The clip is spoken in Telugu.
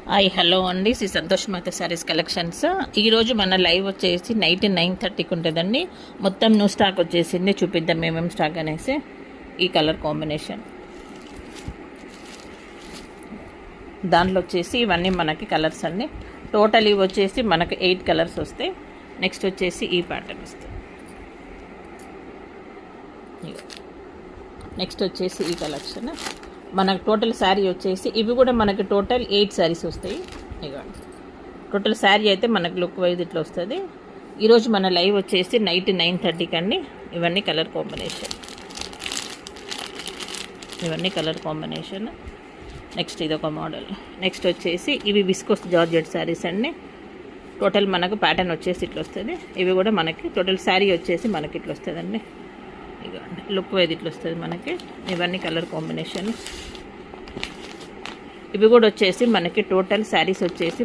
హాయ్ హలో అండి, శ్రీ సంతోష్ మాత శారీస్ కలెక్షన్స్. ఈరోజు మన లైవ్ వచ్చేసి నైట్ 9:30కి ఉంటుందండి. మొత్తం న్యూ స్టాక్ వచ్చేసింది, చూపిద్దాం ఏమేమి స్టాక్ అనేసి. ఈ కలర్ కాంబినేషన్ దాంట్లో వచ్చేసి ఇవన్నీ మనకి కలర్స్ అండి. టోటల్ ఇవి వచ్చేసి మనకి 8 కలర్స్ వస్తాయి. నెక్స్ట్ వచ్చేసి ఈ ప్యాటర్న్ వస్తాయి. నెక్స్ట్ వచ్చేసి ఈ కలెక్షన్ మనకు టోటల్ శారీ వచ్చేసి ఇవి కూడా మనకి టోటల్ 8 శారీస్ వస్తాయి. ఇవ్వండి, టోటల్ శారీ అయితే మనకు లుక్ వైజ్ ఇట్లా వస్తుంది. ఈరోజు మన లైవ్ వచ్చేసి నైట్ 9:30కి అండి. ఇవన్నీ కలర్ కాంబినేషన్. నెక్స్ట్ ఇదొక మోడల్. నెక్స్ట్ వచ్చేసి ఇవి విస్కోస్ జార్జెట్ శారీస్ అండి. టోటల్ మనకు ప్యాటర్న్ వచ్చేసి ఇట్లా వస్తుంది. ఇవి కూడా మనకి టోటల్ శారీ వచ్చేసి మనకి ఇట్లా వస్తుందండి. ఇక లుక్ వైజ్ ఇట్లా వస్తుంది మనకి. ఇవన్నీ కలర్ కాంబినేషన్. ఇవి కూడా వచ్చేసి మనకి టోటల్ శారీస్ వచ్చేసి